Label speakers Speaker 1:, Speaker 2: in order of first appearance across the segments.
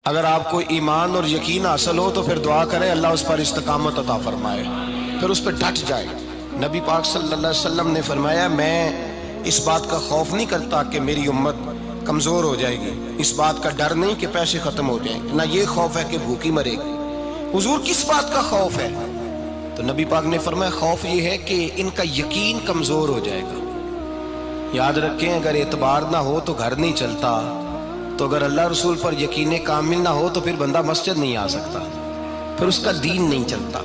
Speaker 1: اگر آپ کو ایمان اور یقین حاصل ہو تو پھر دعا کریں اللہ اس پر استقامت عطا فرمائے، پھر اس پہ ڈٹ جائے۔ نبی پاک صلی اللہ علیہ وسلم نے فرمایا میں اس بات کا خوف نہیں کرتا کہ میری امت کمزور ہو جائے گی، اس بات کا ڈر نہیں کہ پیسے ختم ہو جائیں، نہ یہ خوف ہے کہ بھوکی مرے گی۔ حضور کس بات کا خوف ہے؟ تو نبی پاک نے فرمایا خوف یہ ہے کہ ان کا یقین کمزور ہو جائے گا۔ یاد رکھیں اگر اعتبار نہ ہو تو گھر نہیں چلتا، تو اگر اللہ رسول پر یقین کامل نہ ہو تو پھر بندہ مسجد نہیں آ سکتا، پھر اس کا دین نہیں چلتا،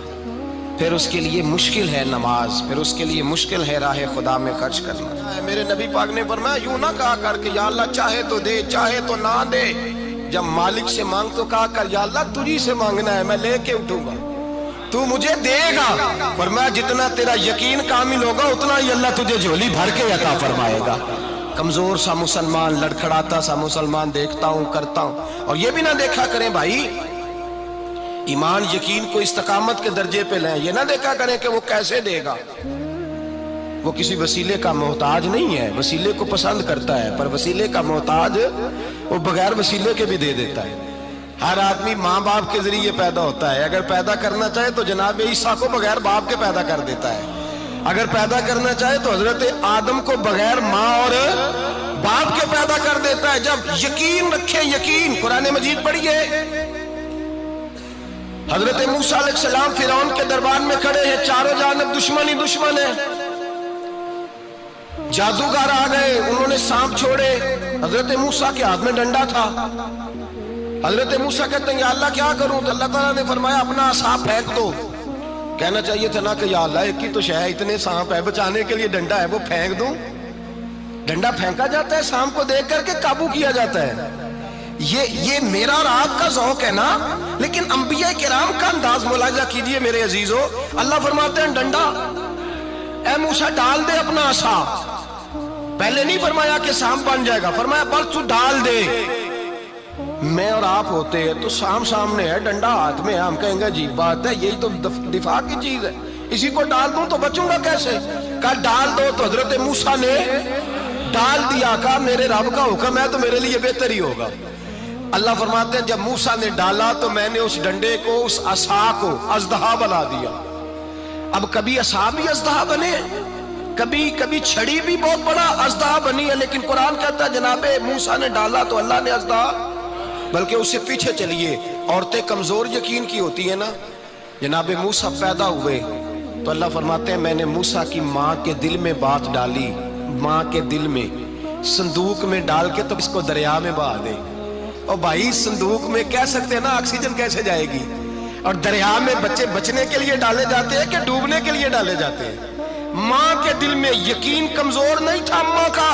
Speaker 1: پھر اس کے لیے مشکل ہے نماز، پھر اس کے لیے مشکل ہے راہ خدا میں خرچ کرنا۔ میرے نبی پاک نے فرمایا یوں نہ کہا کر کہ یا اللہ چاہے تو دے چاہے تو نہ دے، جب مالک سے مانگ تو کہا کر یا اللہ تجھی سے مانگنا ہے، میں لے کے اٹھوں گا، تو مجھے دے گا۔ فرمایا جتنا تیرا یقین کامل ہوگا اتنا ہی اللہ تجھے جھولی بھر کے عطا فرمائے گا۔ کمزور سا مسلمان، لڑکھڑاتا سا مسلمان دیکھتا ہوں کرتا ہوں، اور یہ بھی نہ دیکھا کریں بھائی ایمان یقین کو استقامت کے درجے پہ لیں، یہ نہ دیکھا کریں کہ وہ کیسے دے گا، وہ کسی وسیلے کا محتاج نہیں ہے، وسیلے کو پسند کرتا ہے، پر وسیلے کا محتاج وہ بغیر وسیلے کے بھی دے دیتا ہے۔ ہر آدمی ماں باپ کے ذریعے پیدا ہوتا ہے، اگر پیدا کرنا چاہے تو جناب عیسیٰ کو بغیر باپ کے پیدا کر دیتا ہے، اگر پیدا کرنا چاہے تو حضرت آدم کو بغیر ماں اور باپ کے پیدا کر دیتا ہے۔ جب یقین رکھیں، یقین قرآن مجید پڑھیے، حضرت موسیٰ علیہ السلام فرعون کے دربار میں کھڑے ہیں، چاروں جانب دشمن ہی دشمن ہے، جادوگر آ گئے، انہوں نے سانپ چھوڑے، حضرت موسیٰ کے ہاتھ میں ڈنڈا تھا۔ حضرت موسیٰ کہتے ہیں یا اللہ کیا کروں؟ تو اللہ تعالیٰ نے فرمایا اپنا عصا پھینک دو۔ کہنا چاہیے تھا نا کہ یا اللہ ایک ہی تو شے ہے، اتنے سانپ ہے، بچانے کے لیے ڈنڈا ہے وہ پھینک دوں؟ ڈنڈا پھینکا جاتا ہے، سانپ کو دیکھ کر کے قابو کیا جاتا ہے۔ یہ میرا اور آپ کا ذوق ہے نا، لیکن انبیاء کرام کا انداز ملاحظہ کیجئے میرے عزیزو۔ اللہ فرماتے ہیں ڈنڈا، اے موسیٰ ڈال دے اپنا عصا۔ پہلے نہیں فرمایا کہ سانپ بن جائے گا، فرمایا بس تو ڈال دے۔ میں اور آپ ہوتے ہیں تو سام سامنے ہے، ڈنڈا ہاتھ میں ہے، ہم کہیں گے عجیب بات ہے، یہی تو دفاع کی چیز ہے، اسی کو ڈال دوں تو بچوں گا کیسے؟ کہا ڈال دو، تو حضرت موسیٰ نے ڈال دیا، کہا میرے رب کا حکم ہے تو میرے لیے بہتر ہی ہوگا۔ اللہ فرماتے ہیں جب موسیٰ نے ڈالا تو میں نے اس ڈنڈے کو، اس عصا کو اژدہا بنا دیا۔ اب کبھی عصا بھی اژدہا بنے، کبھی چھڑی بھی بہت بڑا اژدہا بنی ہے، لیکن قرآن کہتا ہے جناب موسیٰ نے ڈالا تو اللہ نے اژدہا، بلکہ اس سے پیچھے چلیے، عورتیں کمزور یقین کی ہوتی ہیں نا۔ جناب موسیٰ پیدا ہوئے تو اللہ فرماتے ہیں میں نے موسیٰ کی ماں کے دل میں بات ڈالی، ماں کے دل میں صندوق میں ڈال کے تو اس کو دریا میں بہا دے۔ اور بھائی صندوق میں کہہ سکتے ہیں نا آکسیجن کیسے جائے گی، اور دریا میں بچے بچنے کے لیے ڈالے جاتے ہیں کہ ڈوبنے کے لیے ڈالے جاتے ہیں؟ ماں کے دل میں یقین کمزور نہیں تھا ماں کا۔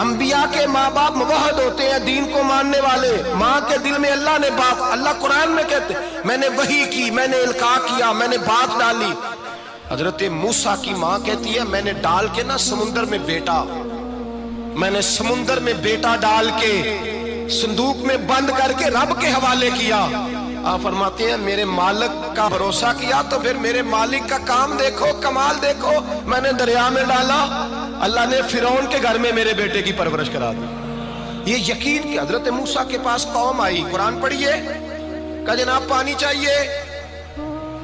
Speaker 1: انبیاء کے ماں باپ موحد ہوتے ہیں، دین کو ماننے والے، ماں کے دل میں اللہ نے بات، اللہ قرآن میں کہتے میں نے وحی کی، میں نے القاء کیا، میں نے بات ڈالی۔ حضرت موسیٰ کی ماں کہتی ہے میں نے ڈال کے نا سمندر میں بیٹا، میں نے سمندر میں بیٹا ڈال کے صندوق میں بند کر کے رب کے حوالے کیا۔ آپ فرماتے ہیں میرے مالک کا بھروسہ کیا تو پھر میرے مالک کا کام دیکھو، کمال دیکھو، میں نے دریا میں ڈالا، اللہ نے فرعون کے گھر میں میرے بیٹے کی پرورش کرا دی۔ یہ یقین کہ حضرت موسیٰ کے پاس قوم آئی، قرآن پڑھیے، کہا جناب پانی چاہیے،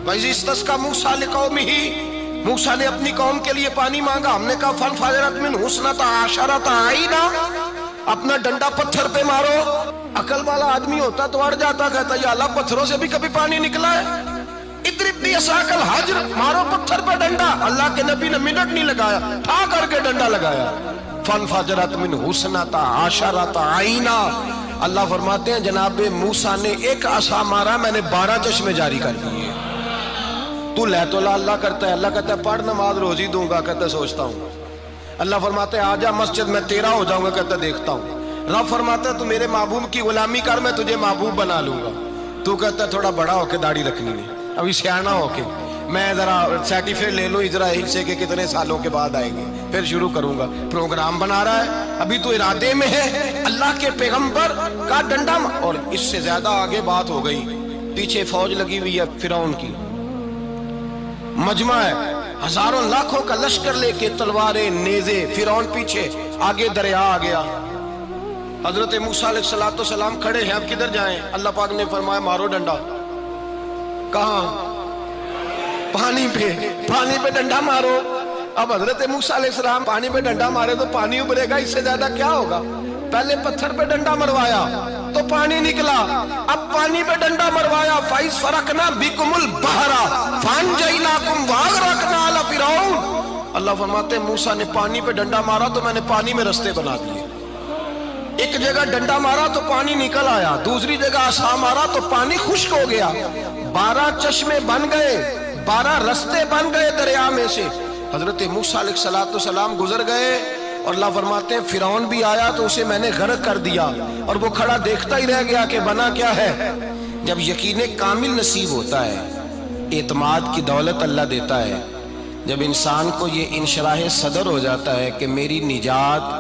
Speaker 1: وَإِذِ اسْتَسْقَىٰ مُوسَىٰ لِقَوْمِهِ، موسیٰ نے اپنی قوم کے لیے پانی مانگا، ہم نے کہا فَانْفَجَرَتْ مِنْهُ اثْنَتَا عَشَرَةَ عَيْنًا، اپنا ڈنڈا پتھر پہ مارو۔ عقل والا آدمی ہوتا تو اڑ جاتا، کہتا یا اللہ پتھروں سے بھی کبھی پانی نکلا ہے؟ اضرب بعصاک الحجر، مارو پتھر پہ ڈنڈا۔ اللہ کے نبی نے منٹ نہیں لگایا، ٹھا کر کے ڈنڈا لگایا، فَانْفَجَرَتْ مِنْهُ اثْنَتَا عَشَرَةَ عَيْنًا۔ اللہ فرماتے ہیں جناب موسیٰ نے ایک عصا مارا، میں نے 12 چشمے جاری کر دیے۔ تو لے تو اللہ کرتا ہے، اللہ کہتا ہے پڑھ نماز روزی دوں گا، کہتا ہے سوچتا ہوں۔ اللہ فرماتے ہیں آجا مسجد میں تیرا ہو جاؤں گا، کہتا ہے دیکھتا ہوں۔ رب فرماتا ہے تو میرے محبوب کی غلامی کر، میں تجھے محبوب بنا لوں گا۔ تو کہتا ہے تھوڑا بڑا ہو کے داڑھی رکھنی ہے، ابھی سیانا ہو کے میں ذرا سرٹیفکیٹ لے لوں اسرائیل سے کہ کتنے سالوں کے بعد آئیں گے، پھر شروع کروں گا۔ پروگرام بنا رہا ہے، ابھی تو ارادے میں ہے۔ اللہ کے پیغمبر کا ڈنڈا، اور اس سے زیادہ آگے بات ہو گئی، پیچھے فوج لگی ہوئی ہے فرعون کی، مجمع ہے، ہزاروں لاکھوں کا لشکر لے کے، تلواریں نیزے، فرعون پیچھے، آگے دریا آ گیا۔ حضرت موسیٰ علیہ السلام کھڑے ہیں، اب کدھر جائیں؟ اللہ پاک نے فرمایا مارو ڈنڈا۔ کہاں؟ پانی پہ ڈنڈا مارو۔ اب حضرت موسیٰ علیہ السلام پانی پہ ڈنڈا مارے تو پانی ابھرے گا، اس سے زیادہ کیا ہوگا؟ پہلے پتھر پہ ڈنڈا مروایا تو پانی نکلا، اب پانی پہ ڈنڈا مروایا فَإِذْ فَرَقْنَا بِكُمُ الْبَحْرَ فَأَنْجَيْنَاكُمْ وَأَغْرَقْنَا آلَ فِرْعَوْنَ۔ اللہ فرماتے ہیں موسیٰ نے پانی پہ ڈنڈا مارا تو میں نے پانی میں رستے بنا دیے۔ ایک جگہ ڈنڈا مارا تو پانی نکل آیا، دوسری جگہ عصا مارا تو پانی خشک ہو گیا، 12 چشمے بن گئے، 12 رستے بن گئے دریا میں سے۔ حضرت موسیٰ علیہ السلام گزر گئے اور اللہ فرماتے ہیں فرعون بھی آیا تو اسے میں نے غرق کر دیا، اور وہ کھڑا دیکھتا ہی رہ گیا کہ بنا کیا ہے۔ جب یقین کامل نصیب ہوتا ہے، اعتماد کی دولت اللہ دیتا ہے، جب انسان کو یہ انشراح صدر ہو جاتا ہے کہ میری نجات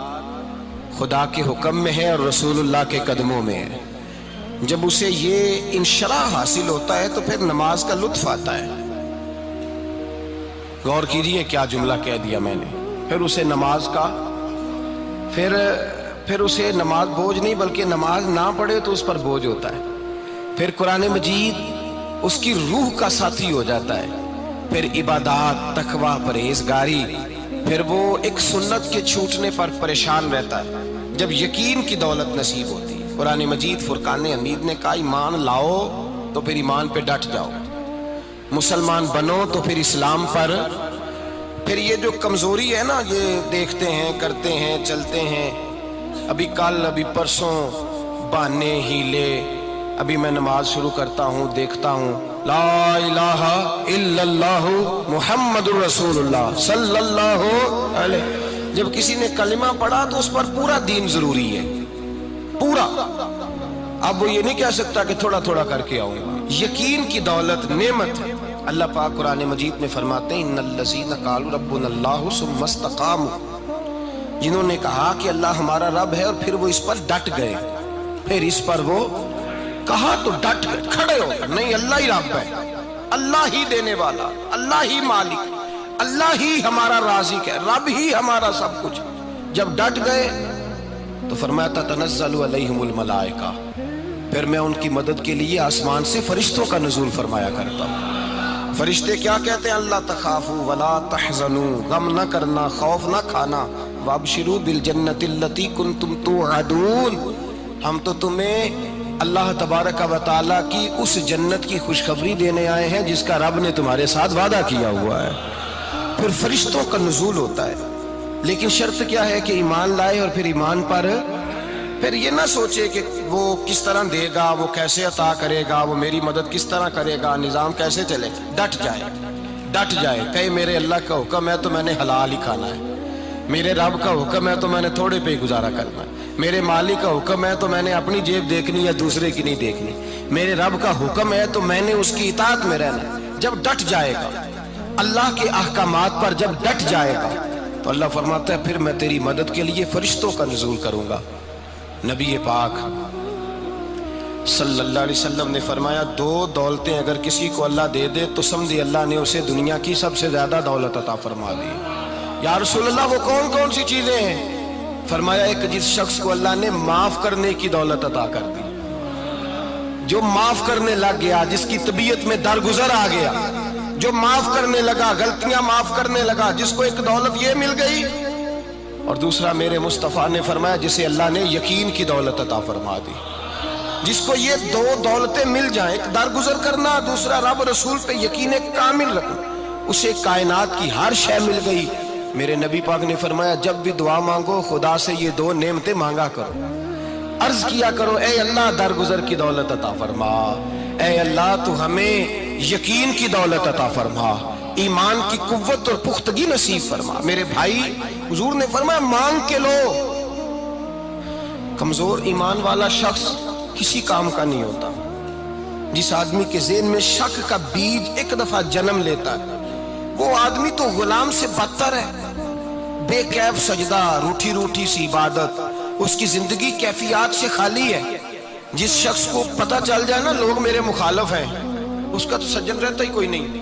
Speaker 1: خدا کے حکم میں ہے اور رسول اللہ کے قدموں میں ہے، جب اسے یہ انشراح حاصل ہوتا ہے تو پھر نماز کا لطف آتا ہے۔ غور کیجئے کیا جملہ کہہ دیا میں نے، پھر اسے نماز کا پھر اسے نماز بوجھ نہیں بلکہ نماز نہ پڑھے تو اس پر بوجھ ہوتا ہے، پھر قرآن مجید اس کی روح کا ساتھی ہو جاتا ہے، پھر عبادات، تقوی، پرہیزگاری، پھر وہ ایک سنت کے چھوٹنے پر پریشان رہتا ہے۔ جب یقین کی دولت نصیب ہوتی ہے، قرآن مجید فرقان حمید نے کہا ایمان لاؤ تو پھر ایمان پہ ڈٹ جاؤ، مسلمان بنو تو پھر اسلام پر۔ پھر یہ جو کمزوری ہے نا، یہ دیکھتے ہیں، کرتے ہیں، چلتے ہیں، ابھی کل ابھی پرسوں بہانے ہیلے، ابھی میں نماز شروع کرتا ہوں دیکھتا ہوں لا الہ الا اللہ محمد الرسول اللہ صلی اللہ علیہ، جب کسی نے کلمہ پڑھا تو اس پر پورا دین ضروری ہے، پورا۔ اب وہ یہ نہیں کہہ سکتا کہ تھوڑا تھوڑا کر کے آؤں گا۔ یقین کی دولت نعمت ہے۔ اللہ پاک قرآن مجید میں فرماتے ہیں ان الذین قالوا ربنا اللہ ثم استقاموا، جنہوں نے کہا کہ اللہ ہمارا رب ہے اور پھر وہ اس پر ڈٹ گئے، پھر اس پر وہ کہا تو ڈٹ گئے، کھڑے ہو گئے، نہیں اللہ ہی رب ہے، اللہ ہی دینے والا، اللہ ہی مالک، اللہ ہی ہمارا رازق ہے، رب ہی ہمارا سب کچھ۔ جب ڈٹ گئے تو فرمایا تتنزل علیہم الملائکہ، پھر میں ان کی مدد کے لیے آسمان سے فرشتوں کا نزول فرمایا کرتا ہوں۔ فرشتے کیا کہتے ہیں؟ اللہ تخافوا ولا تحزنوا، غم نہ کرنا، خوف نہ کھانا، وابشروا بالجنۃ التی کنتم توعدون، ہم تو تمہیں اللہ تبارک و تعالیٰ کی اس جنت کی خوشخبری دینے آئے ہیں جس کا رب نے تمہارے ساتھ وعدہ کیا ہوا ہے۔ پھر فرشتوں کا نزول ہوتا ہے، لیکن شرط کیا ہے کہ ایمان لائے، اور پھر ایمان پر پھر یہ نہ سوچے کہ وہ کس طرح دے گا، وہ کیسے عطا کرے گا، وہ میری مدد کس طرح کرے گا، نظام کیسے چلے، ڈٹ جائے، کہے میرے اللہ کا حکم ہے تو میں نے حلال ہی کھانا ہے، میرے رب کا حکم ہے تو میں نے تھوڑے پہ گزارا کرنا ہے، میرے مالک کا حکم ہے تو میں نے اپنی جیب دیکھنی یا دوسرے کی نہیں دیکھنی، میرے رب کا حکم ہے تو میں نے اس کی اطاعت میں رہنا۔ جب ڈٹ جائے گا اللہ کے احکامات پر، جب ڈٹ جائے گا تو اللہ فرماتا ہے پھر میں تیری مدد کے لیے فرشتوں کا نزول کروں گا۔ نبی پاک صلی اللہ علیہ وسلم نے فرمایا 2 دولتیں اگر کسی کو اللہ دے دے تو سمجھے اللہ نے اسے دنیا کی سب سے زیادہ دولت عطا فرما دی۔ یا رسول اللہ وہ کون کون سی چیزیں ہیں؟ فرمایا ایک جس شخص کو اللہ نے معاف کرنے کی دولت عطا کر دی، جو معاف کرنے لگ گیا، جس کی طبیعت میں درگزر آ گیا، جو معاف کرنے لگا، غلطیاں معاف کرنے لگا، جس کو ایک دولت یہ مل گئی۔ اور دوسرا میرے مصطفیٰ نے فرمایا جسے اللہ نے یقین کی دولت عطا فرما دی، جس کو یہ 2 دولتیں مل جائیں، ایک درگزر کرنا، دوسرا رب رسول پہ یقین کامل رکھنا، اسے کائنات کی ہر شے مل گئی۔ میرے نبی پاک نے فرمایا جب بھی دعا مانگو خدا سے یہ 2 نعمتیں مانگا کرو، عرض کیا کرو اے اللہ درگزر کی دولت عطا فرما، اے اللہ تو ہمیں یقین کی دولت عطا فرما، ایمان کی قوت اور پختگی نصیب فرما۔ میرے بھائی حضور نے فرمایا مانگ کے لو۔ کمزور ایمان والا شخص کسی کام کا نہیں ہوتا۔ جس آدمی کے ذہن میں شک کا بیج ایک دفعہ جنم لیتا ہے وہ آدمی تو غلام سے بدتر ہے، بے کیف سجدہ، روٹھی روٹھی سی عبادت، اس کی زندگی کیفیات سے خالی ہے۔ جس شخص کو پتہ چل جائے نا لوگ میرے مخالف ہیں، اس کا تو سجن رہتا ہی کوئی نہیں۔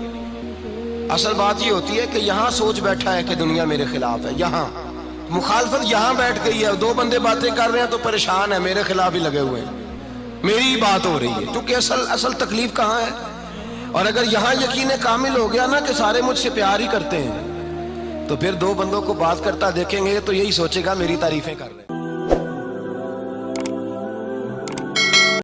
Speaker 1: اصل بات یہ ہوتی ہے کہ یہاں سوچ بیٹھا ہے کہ دنیا میرے خلاف ہے، یہاں مخالفت یہاں بیٹھ گئی ہے، دو بندے باتیں کر رہے ہیں تو پریشان ہے، میرے خلاف ہی لگے ہوئے ہیں، میری ہی بات ہو رہی ہے، کیونکہ اصل تکلیف کہاں ہے؟ اور اگر یہاں یقین کامل ہو گیا نا کہ سارے مجھ سے پیار ہی کرتے ہیں، تو پھر دو بندوں کو بات کرتا دیکھیں گے تو یہی سوچے گا میری تعریفیں کر رہے ہیں۔